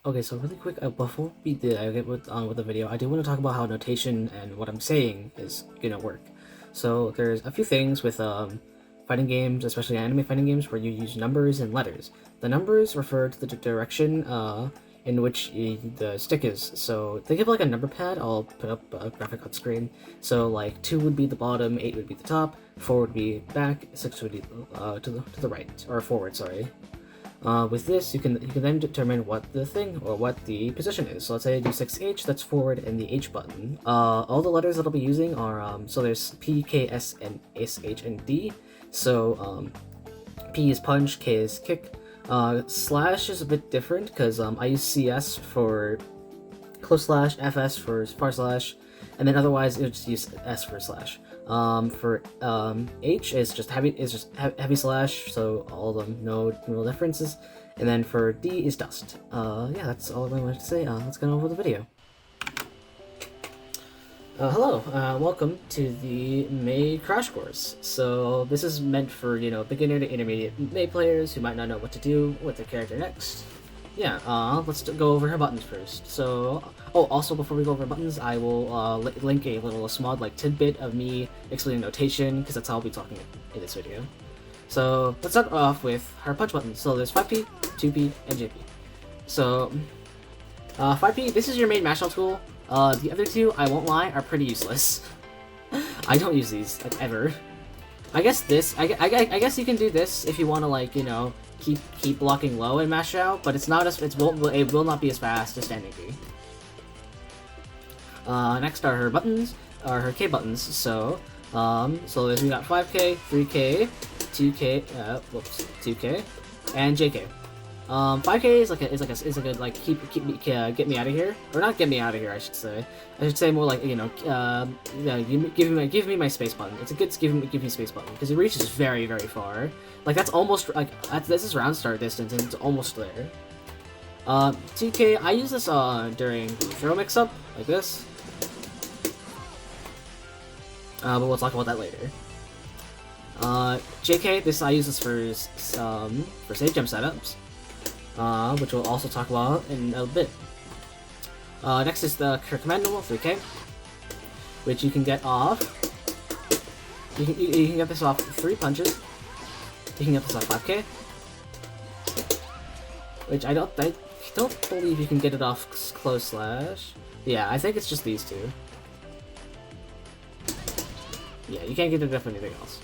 Okay, so really quick, before we get with the video, I do want to talk about how notation and what I'm saying is gonna work. So there's a few things with fighting games, especially anime fighting games, where you use numbers and letters. The numbers refer to the direction in which the stick is. So think of like a number pad. I'll put up a graphic on screen. So like 2 would be the bottom, 8 would be the top, 4 would be back, 6 would be to the right, or forward, sorry. With this, you can then determine what the thing or what the position is. So let's say I do 6H, that's forward, and the H button. All the letters that I'll be using are so there's P, K, S, and S, H, and D. So P is punch, K is kick. Slash is a bit different because I use CS for close slash, FS for far slash, and then otherwise it'll just use S for slash. For H is just heavy slash, so all of them no real differences. And then for D is dust. Yeah, that's all I wanted to say. Let's get on with the video. Hello, welcome to the May Crash Course. So this is meant for, beginner to intermediate May players who might not know what to do with their character next. Yeah, let's go over her buttons first. So, also before we go over buttons, I will link a small tidbit of me explaining notation, because that's how I'll be talking in this video. So let's start off with her punch buttons. So there's 5P, 2P, and JP. So 5P, this is your main mashup tool. The other two, I won't lie, are pretty useless. I don't use these ever. I guess I guess you can do this if you want to keep blocking low and mash out, but it will not be as fast as standing B. Next are her buttons, are her K buttons. So we got 5K, 3K, 2K, 2K, and JK. 5K is get me out of here, or not get me out of here. I should say more like give me my space button. It's a good give me space button because it reaches very very far. Like that's almost this is round start distance and it's almost there. 2K, I use this during throw mix up like this. But we'll talk about that later. JK, I use this for safe jump setups. Which we'll also talk about in a bit. Next is the commandable 3K, which you can get off. You can get this off 3 punches. You can get this off 5K, which I don't believe you can get it off close slash. Yeah, I think it's just these two. Yeah, you can't get it off anything else.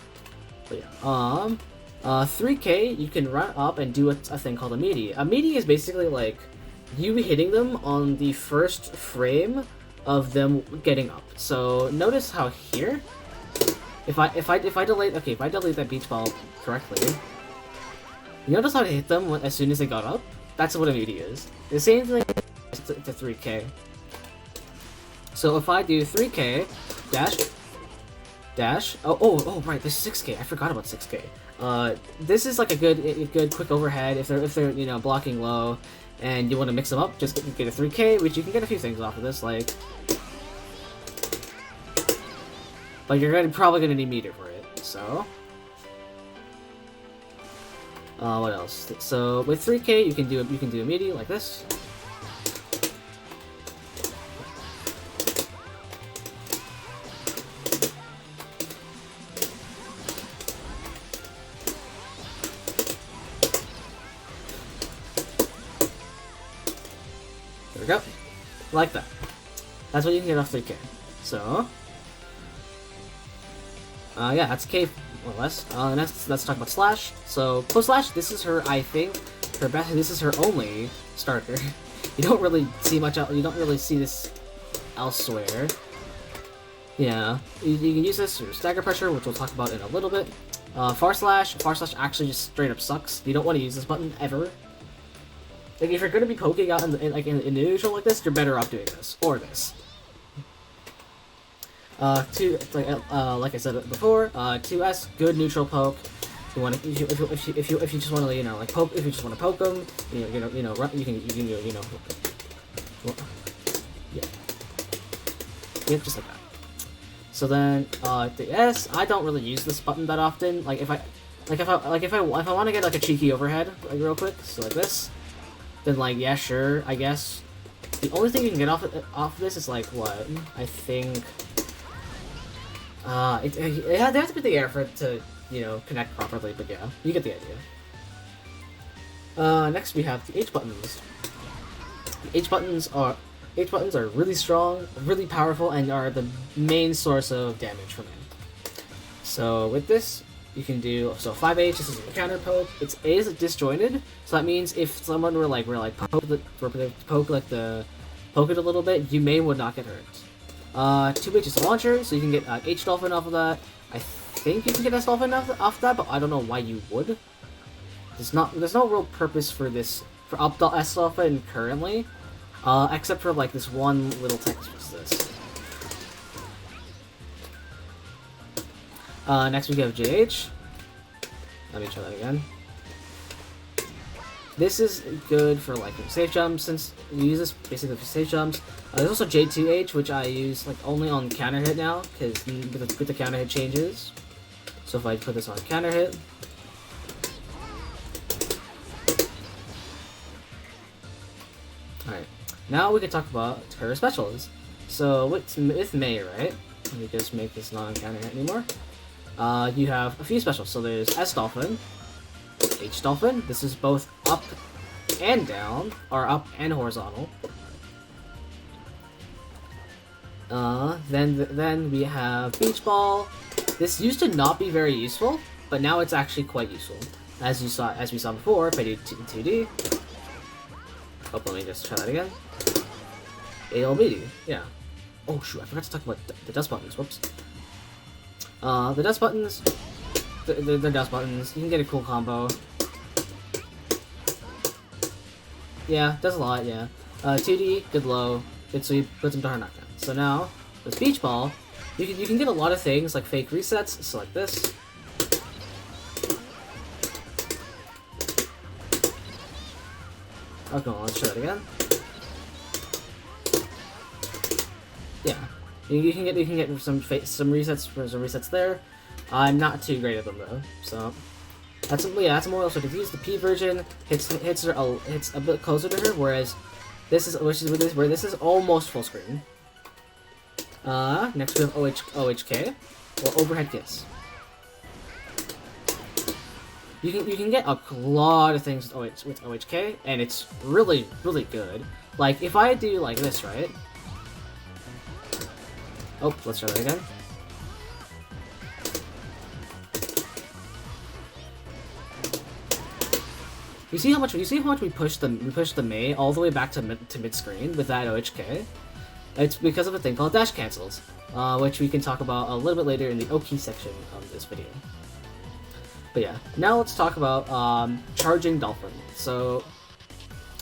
But yeah, 3K, you can run up and do a thing called a meaty. A meaty is basically like you hitting them on the first frame of them getting up. So notice how here, if I delete that beach ball correctly, you notice how I hit them as soon as they got up. That's what a meaty is. The same thing to 3K. So if I do 3K dash, oh right, there's 6K. I forgot about 6K. This is like a good quick overhead if they're blocking low, and you want to mix them up. Just get a 3K, which you can get a few things off of this, like you're probably gonna need meter for it. So, what else? So with 3K, you can do a meaty like this. There we go. Like that. That's what you can get off 3K. So, yeah, that's K more or less. Next, let's talk about slash. So, close slash, this is her, I think, her best. This is her only starter. You don't really see much. You don't really see this elsewhere. Yeah, you can use this for stagger pressure, which we'll talk about in a little bit. Far slash actually just straight up sucks. You don't want to use this button ever. Like, if you're gonna be poking out in the neutral like this, you're better off doing this or this. Like I said before, 2S, good neutral poke. If you just want to poke, if you just want to poke them, you can yeah, just like that. So then the S, I don't really use this button that often. If I want to get like a cheeky overhead, like real quick, so like this. then like yeah, sure, I guess. The only thing you can get off of this is like what I think. They have to put the effort to connect properly, but yeah, you get the idea. Next we have the H buttons. The H buttons are really strong, really powerful, and are the main source of damage for me. So with this, you can do 5H. This is a counter poke. It is disjointed, so that means if someone were poke it a little bit, you would not get hurt. 2H is a launcher, so you can get H Dolphin off of that. I think you can get S Dolphin off that, but I don't know why you would. There's no real purpose for this for S Dolphin currently, except for like this one little text, which is this. Next we have JH. Let me try that again. This is good for like safe jumps, since we use this basically for safe jumps. There's also J2H, which I use like only on counter hit now, because with the counter hit changes. So if I put this on counter hit, alright, now we can talk about her specials. So with May, right? Let me just make this not on counter hit anymore. You have a few specials. So there's S Dolphin, H Dolphin. This is both up and down, or up and horizontal. Then we have Beach Ball. This used to not be very useful, but now it's actually quite useful. As we saw before, if I do 2D. Oh, let me just try that again. ALBD, yeah. Oh shoot, I forgot to talk about the dust buttons. Whoops. The dust buttons, they're dust buttons. You can get a cool combo. Yeah, does a lot, yeah. 2D, good low, good sweep, puts him to hard knockdown. So now, with Beach Ball, you can get a lot of things like fake resets, so like this. Okay, let's try that again. Yeah. You can get some resets there. I'm not too great at them though, so that's a more so to use the P version hits a bit closer to her, whereas this is almost full screen. Next we have OHK or Overhead Kiss. You can get a lot of things with OHK, and it's really good. Like if I do like this, right? Oh, let's try that again. You see how much we pushed the Mei all the way back to mid screen with that OHK? It's because of a thing called dash cancels, which we can talk about a little bit later in the OK section of this video. But yeah, now let's talk about charging Dolphin. So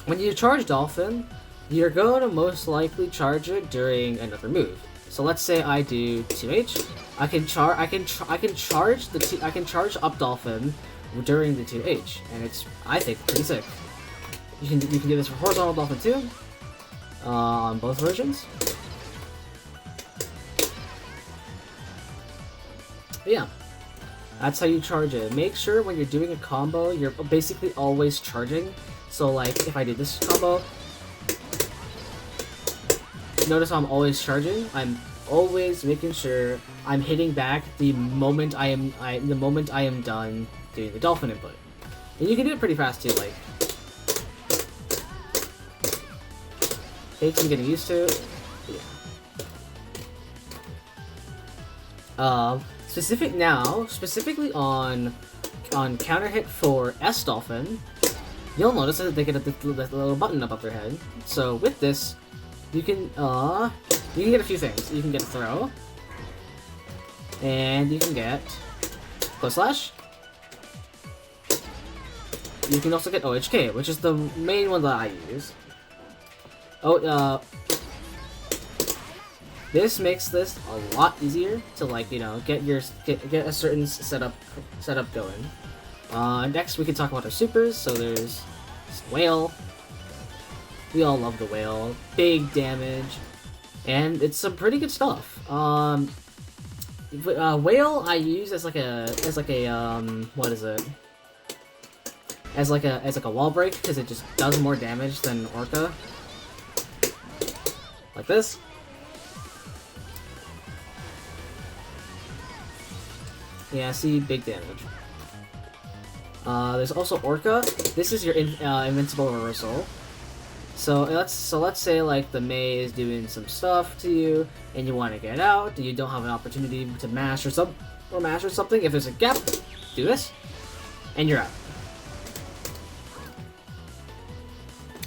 when you charge Dolphin, you're going to most likely charge it during another move. So let's say I do 2H. I can charge up Dolphin during the 2H, and it's, I think, pretty sick. You can do this for horizontal Dolphin too, on both versions. But yeah, that's how you charge it. Make sure when you're doing a combo, you're basically always charging. So like, if I do this combo, notice how I'm always charging. I'm always making sure I'm hitting back the moment I am done doing the Dolphin input. And you can do it pretty fast too, like takes some getting used to. Yeah. Specifically on counter hit for S Dolphin, you'll notice that they get a little button up their head. So with this, you can get a few things. You can get a throw, and you can get close slash. You can also get OHK, which is the main one that I use. This makes this a lot easier to get a certain setup going. Next we can talk about our supers. So there's Whale. We all love the Whale. Big damage, and it's some pretty good stuff. Whale I use as like a what is it? as like a wall break because it just does more damage than Orca. Like this. Yeah, see, big damage. There's also Orca. This is your invincible reversal. So let's say like the Mei is doing some stuff to you, and you want to get out, and you don't have an opportunity to mash or something. If there's a gap, do this, and you're out.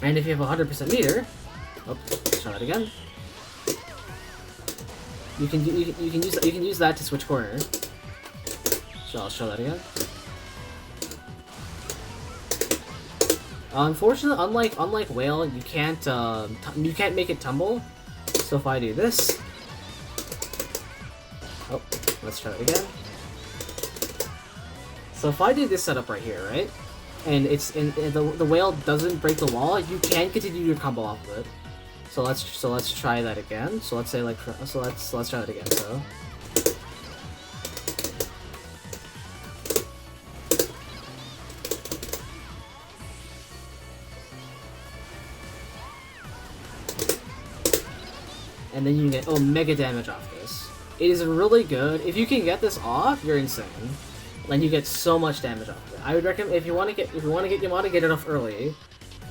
And if you have 100% meter, try that again. You can use that to switch corner. So I'll show that again. Unfortunately, unlike whale, you can't make it tumble. So if I do this, let's try it again. So if I do this setup right here, right, and the whale doesn't break the wall, you can continue your combo off of it. So let's try that again. So let's say like let's try that again. So. And then you get mega damage off this. It is really good. If you can get this off, you're insane. Then you get so much damage off of it. I would recommend if you want to get it off early,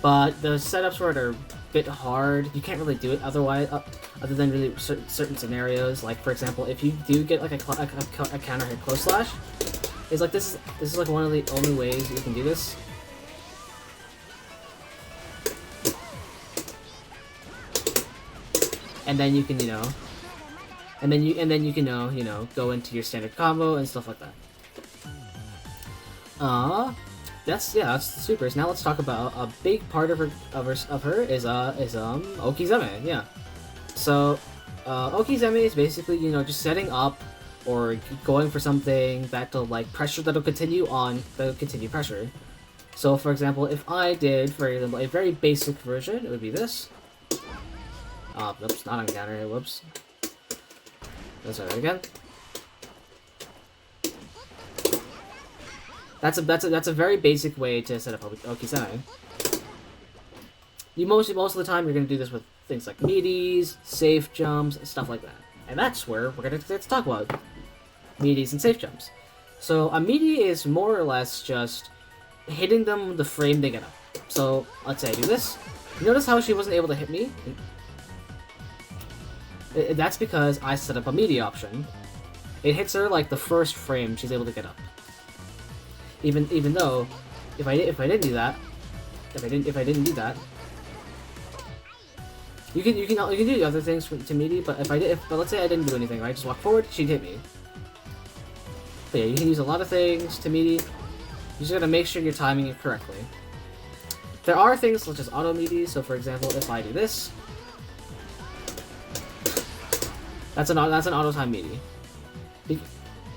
but the setups for it are a bit hard. You can't really do it otherwise, other than really certain scenarios. Like for example, if you do get like a counter hit close slash, it's like this is like one of the only ways you can do this. And then you can, go into your standard combo and stuff like that. That's the supers. Now let's talk about a big part of her is Okizeme. Yeah. So, Okizeme is basically just setting up or going for something that'll continue pressure. So, for example, if I did, for example, a very basic version, it would be this. Oops, not on counter here, whoops. Let's try that again. That's a very basic way to set up Okizeme. Most of the time you're gonna do this with things like meaties, safe jumps, stuff like that. And that's where we're gonna get to talk about meaties and safe jumps. So a meaty is more or less just hitting them the frame they get up. So let's say I do this. You notice how she wasn't able to hit me? That's because I set up a meaty option. It hits her like the first frame she's able to get up. Even though, if I didn't do that, you can do the other things to meaty. But but let's say I didn't do anything, right? Just walk forward, she'd hit me. But yeah, you can use a lot of things to meaty. You just gotta make sure you're timing it correctly. There are things such as auto meaty. So for example, if I do this. That's an auto time meaty,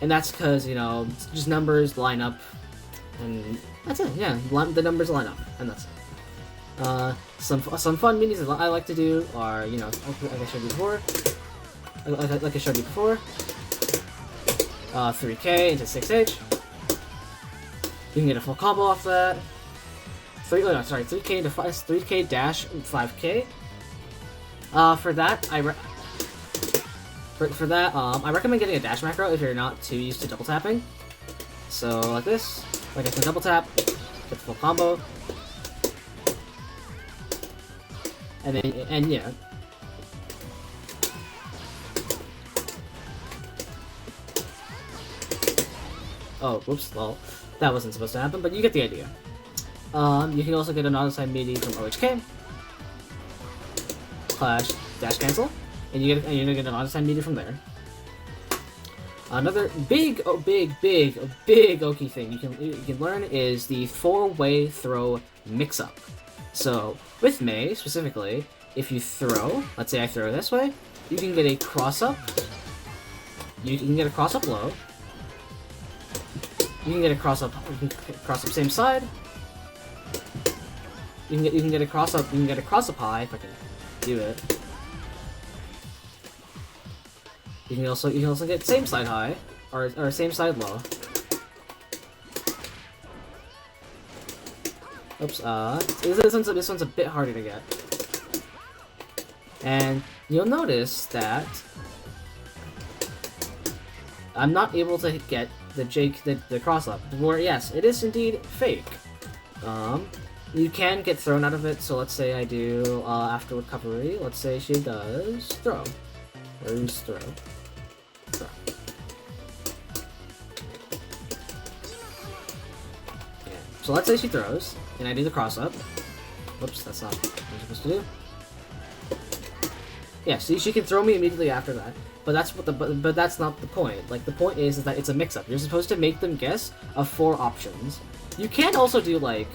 and that's because just numbers line up, and that's it. Yeah, the numbers line up, and that's it. Some fun meaties that I like to do are like I showed you before, 3K into 6H. You can get a full combo off that. 3K into 3K dash 5K. For that For that, I recommend getting a dash macro if you're not too used to double tapping. So, like this. Like I can double tap, get the full combo. And yeah. Oh, whoops, well, that wasn't supposed to happen, but you get the idea. You can also get an auto-time meaty from OHK. Clash, dash cancel. And you're gonna get an auto-time meter from there. Another big Oki thing you can learn is the 4-way throw mix-up. So with Mei specifically, if you throw, let's say I throw this way, you can get a cross-up. You can get a cross-up low. You can get a cross-up same side. You can get a cross-up. You can get a cross-up high if I can do it. You can also get same side high or same side low. Oops, this one's a bit harder to get. And you'll notice that I'm not able to get the cross up. Where yes, it is indeed fake. You can get thrown out of it, so let's say I do after recovery, let's say she does throw. Where's throw? Throw. Yeah. So let's say she throws, and I do the cross up. Whoops, that's not what I'm supposed to do. Yeah, see, she can throw me immediately after that. But that's not the point. Like, the point is that it's a mix-up. You're supposed to make them guess of 4 options. You can also do, like...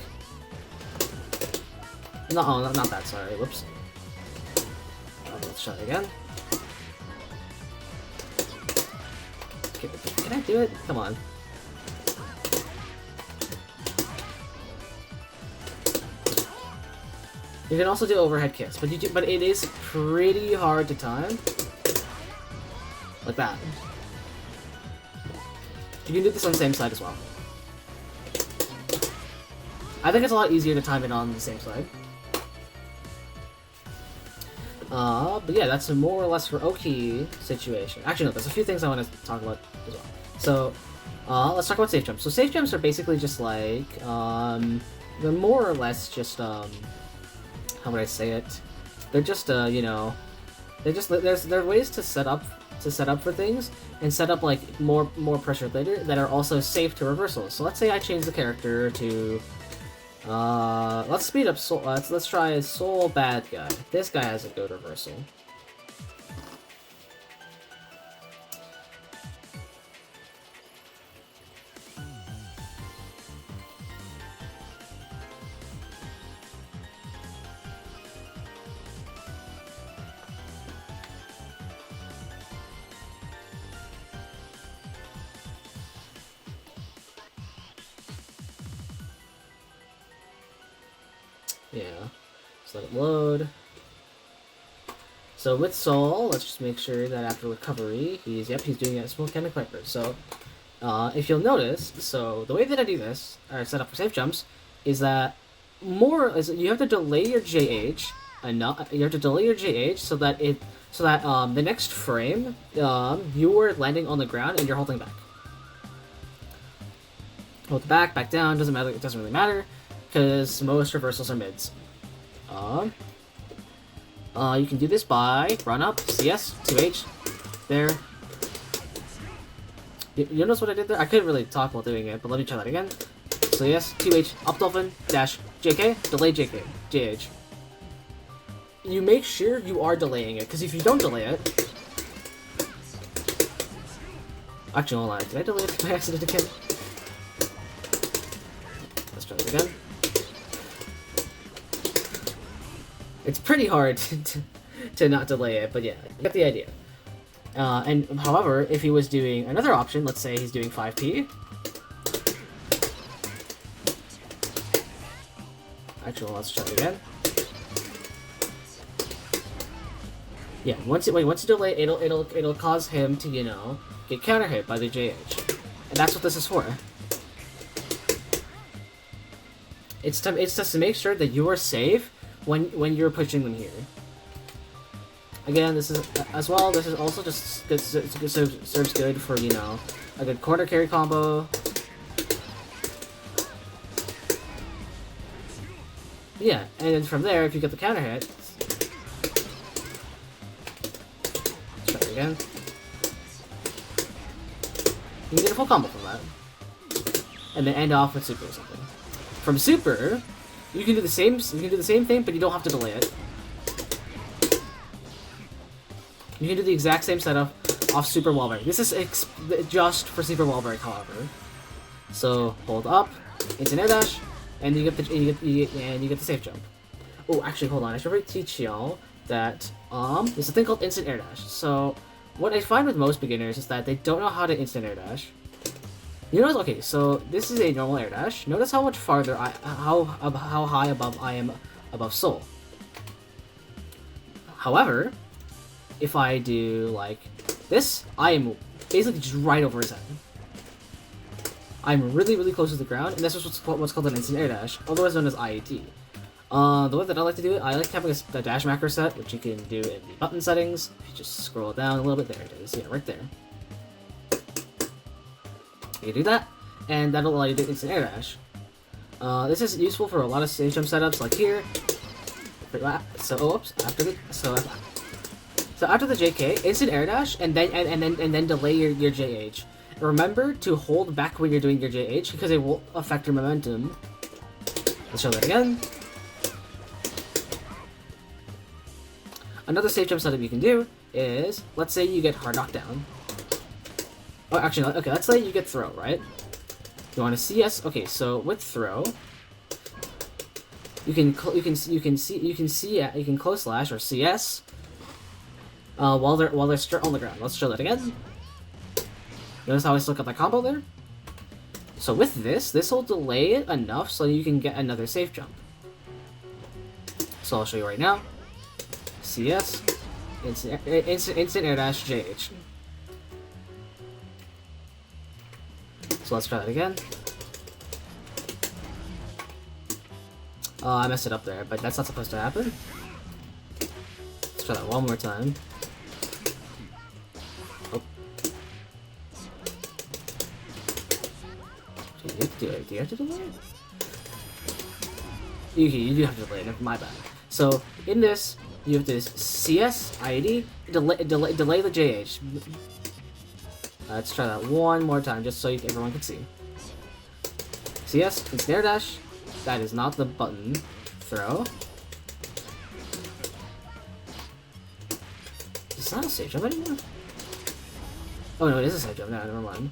No, oh, not that, sorry. Whoops. Let's try it again. Can I do it? Come on. You can also do overhead kicks, but it is pretty hard to time. Like that. You can do this on the same side as well. I think it's a lot easier to time it on the same side. But yeah, that's more or less for Oki situation. Actually, no, there's a few things I want to talk about as well. So, let's talk about safe jumps. So safe jumps are basically just like, they're more or less just, how would I say it? They're just, you know, there are ways to set up for things and set up like more pressure later that are also safe to reversals. So let's say I change the character to let's speed up Soul. Let's try Soul Bad Guy. This guy has a good reversal. Yeah, just let it load. So with Soul, let's just make sure that after recovery, he's doing a small kind of Viper. So, if you'll notice, so the way that I do this, or set up for safe jumps, is that you have to delay your JH enough. You have to delay your JH so that the next frame, you are landing on the ground and you're holding back. Hold back down. Doesn't matter. It doesn't really matter. Because most reversals are mids. You can do this by run up, CS, 2H, there. You notice what I did there? I couldn't really talk while doing it, but let me try that again. So yes, 2H, up dolphin, dash, JK, delay JK, JH. You make sure you are delaying it, because if you don't delay it... Actually, hold on, did I delay it by accident again? Let's try this again. It's pretty hard to not delay it, but yeah, you get the idea. And however, if he was doing another option, let's say he's doing 5P. Actually, let's try it again. Yeah, once you delay, it'll cause him to, you know, get counter hit by the JH, and that's what this is for. It's just to make sure that you are safe when you're pushing them here. Again, this is also just good, serves good for, you know, a good corner carry combo. Yeah, and then from there, if you get the counter hit, let's try it again. You can get a full combo from that, and then end off with super or something. From super, you can do the same thing, but you don't have to delay it. You can do the exact same setup off super wall break. This is just for super wall break, however. So hold up, into an air dash, and you get the safe jump. Oh, actually, hold on. I should probably teach y'all that there's a thing called instant air dash. So what I find with most beginners is that they don't know how to instant air dash. You notice, okay, so this is a normal air dash. Notice how much farther how high above I am above Soul. However, if I do like this, I am basically just right over his head. I'm really, really close to the ground, and this is what's called an instant air dash, otherwise known as IAT. The way that I like to do it, I like having a dash macro set, which you can do in the button settings. If you just scroll down a little bit, there it is, yeah, right there. You do that, and that'll allow you to do instant air dash. This is useful for a lot of stage jump setups, like here. So after the JK, instant air dash, and then delay your JH. Remember to hold back when you're doing your JH because it will affect your momentum. Let's show that again. Another safe jump setup you can do is, let's say you get hard knockdown. Oh, actually, okay, let's say you get throw, right? You want to CS? Okay, so with throw, you can close slash or CS while they're on the ground. Let's show that again. Notice how I still got that combo there? So with this will delay it enough so you can get another safe jump. So I'll show you right now. CS, instant air dash, JH. So let's try that again. I messed it up there, but that's not supposed to happen. Let's try that one more time. Oh. Do you have to delay it? You do have to delay it, my bad. So, in this, you have to CS, IAD, delay the JH. Let's try that one more time, just so everyone can see. CS, instant air dash. That is not the button. Throw. It's not a safe jump anymore. Oh no, it is a safe jump. No, never mind.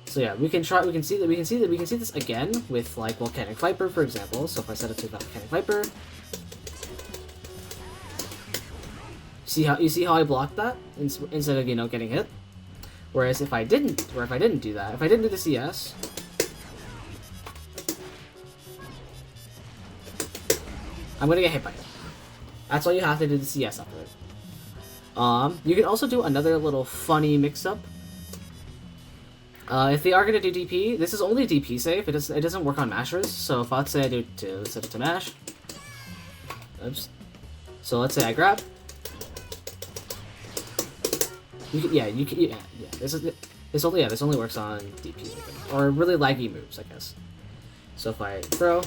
So yeah, we can see this again with like Volcanic Viper, for example. So if I set it to Volcanic Viper, you see how I blocked that instead of getting hit. Whereas if I didn't do that, if I didn't do the CS, I'm gonna get hit by it. That's why you have to do the CS after it. You can also do another little funny mix-up. If they are gonna do DP, this is only DP safe. It doesn't work on mashers. So if let's say I do set it to mash. Oops. So let's say I grab. Yeah. This only works on DP or really laggy moves, I guess. So if I throw.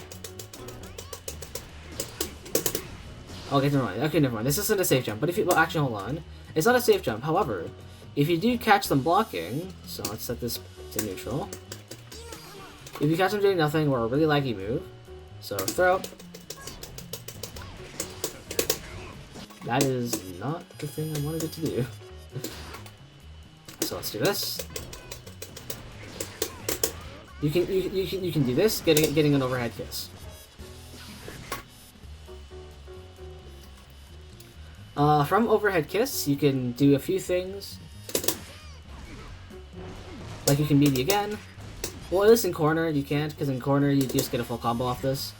Okay, never mind. This isn't a safe jump, but actually, hold on. It's not a safe jump. However, if you do catch them blocking, so let's set this to neutral. If you catch them doing nothing or a really laggy move, so throw. That is not the thing I wanted it to do. So let's do this. You can do this, getting an overhead kiss. From overhead kiss, you can do a few things. Like you can melee again. Well, at least in corner you can't, because in corner you just get a full combo off this.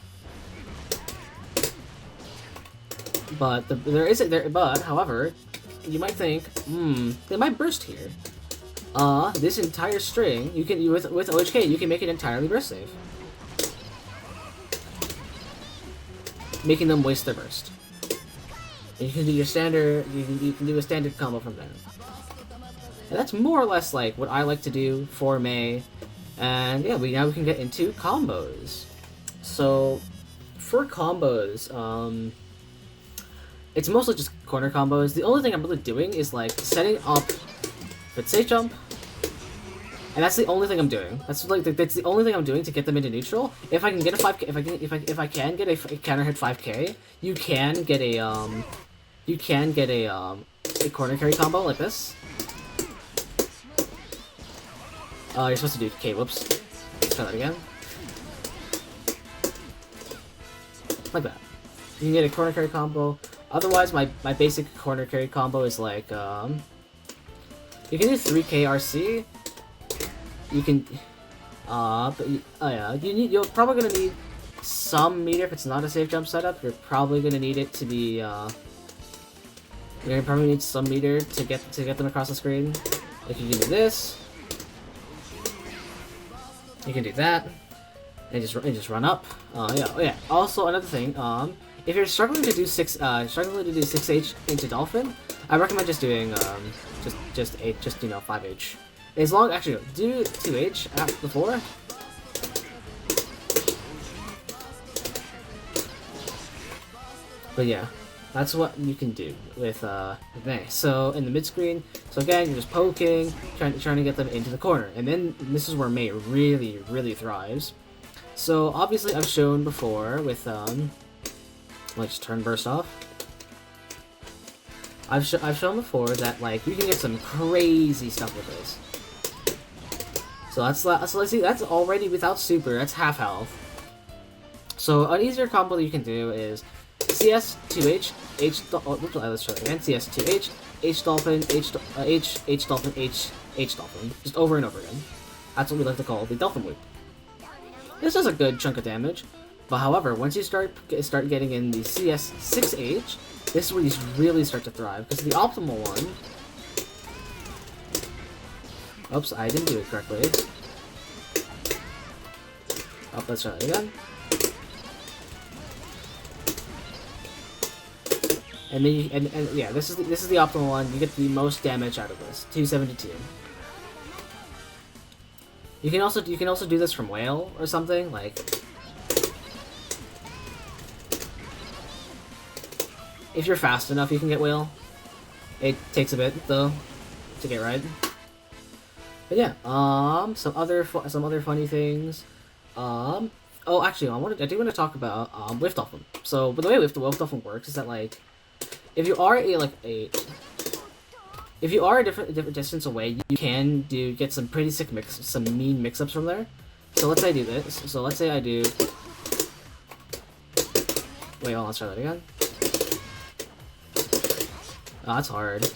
But however, you might think, they might burst here. This entire string, you can with OHK, you can make it entirely burst safe, making them waste their burst. And you can do your standard, you can do a standard combo from there. And that's more or less like what I like to do for May. And yeah, now we can get into combos. So for combos, it's mostly just corner combos. The only thing I'm really doing is like setting up the safe jump, and that's the only thing I'm doing. That's the only thing I'm doing to get them into neutral. If I can get a 5K, if I can get a counter hit 5K, you can get a corner carry combo like this. You're supposed to do K. Whoops. Let's try that again. Like that. You can get a corner carry combo. Otherwise, my basic corner carry combo is like, you can do 3K RC. You can, yeah, you're probably gonna need some meter if it's not a safe jump setup. You're probably gonna need it to be, you're gonna probably need some meter to get them across the screen. Like you can do this. You can do that, and just run up. Yeah. Also, another thing, if you're struggling to do 6H into Dolphin, I recommend just doing just 5H. As long actually do 2H before. But yeah, that's what you can do with May. So in the mid screen, so again, you're just poking, trying to get them into the corner, and then this is where May really thrives. So obviously, I've shown before with let's turn burst off. I've shown before that like you can get some crazy stuff with this. So let's see, that's already without super, that's half health. So an easier combo that you can do is CS 2H let's try it again. CS 2H H dolphin H dolphin H dolphin, just over and over again. That's what we like to call the dolphin loop. This does a good chunk of damage, but however, once you start getting in the CS 6H, this is where you really start to thrive, because the optimal one... Oops, I didn't do it correctly. Oh, let's try that again. And then and yeah, this is the optimal one. You get the most damage out of this, 272. You can also do this from whale or something like. If you're fast enough, you can get whale. It takes a bit though to get right. But yeah, some other funny things. Oh, actually, I do want to talk about Whiff Dolphin. So, but the way Whiff Dolphin works is that like, if you are a different distance away, you can get some pretty sick some mean mix-ups from there. So let's say I do this. So let's say I do. Wait, hold on, let's try that again. Oh, that's hard.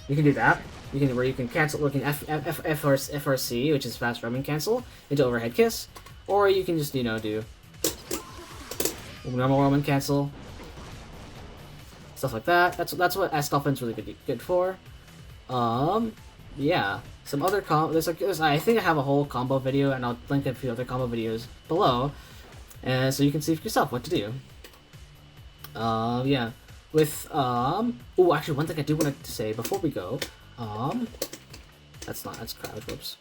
You can do that. You can cancel looking FRC, which is fast roaming cancel, into overhead kiss, or you can just do normal roaming cancel, stuff like that. That's what S Dolphin's really good for. Yeah. Some other I think I have a whole combo video, and I'll link a few other combo videos below, and so you can see for yourself what to do. Yeah. With oh, actually, one thing I do want to say before we go, that's crowd, whoops.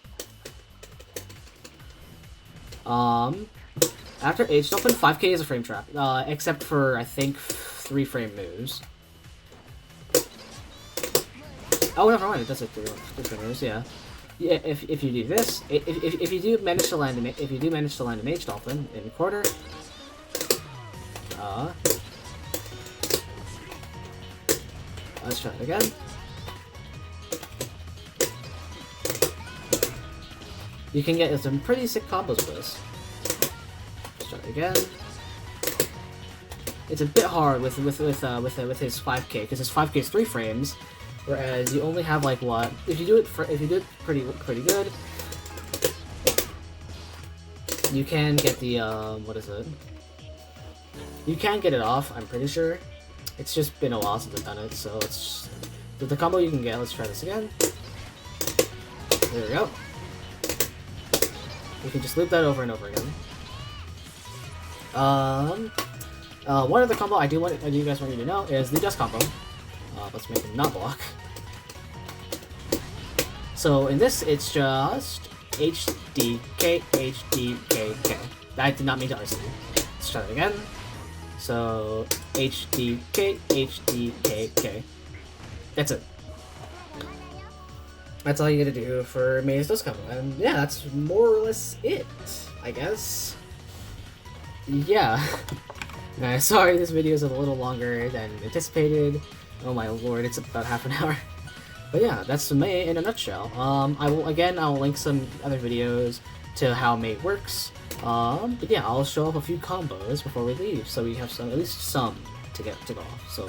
After H Dolphin, 5K is a frame trap, except for I think 3 frame moves. Oh, never mind, it does it 3 frame moves, yeah. Yeah, if you do this, if you do manage to land an H Dolphin in quarter, let's try it again. You can get some pretty sick combos with this. Let's try it again. It's a bit hard with his 5K, because his 5K is 3 frames, whereas you only have like what? If you do it pretty good, you can get the what is it? You can get it off. I'm pretty sure. It's just been a while since I've done it, so it's the combo you can get. Let's try this again. There we go. You can just loop that over and over again. One other combo I do you guys want me to know is the dust combo. Let's make him not block. So in this, it's just HDK, HDKK. I did not mean to RC. Let's try that again. So HDK, HDKK. That's it. That's all you gotta do for Maze Dust combo. And yeah, that's more or less it, I guess. Yeah. Sorry this video is a little longer than anticipated. Oh my lord, it's about half an hour. But yeah, that's May in a nutshell. I'll link some other videos to how May works. But yeah, I'll show off a few combos before we leave, so we have at least some to go off. So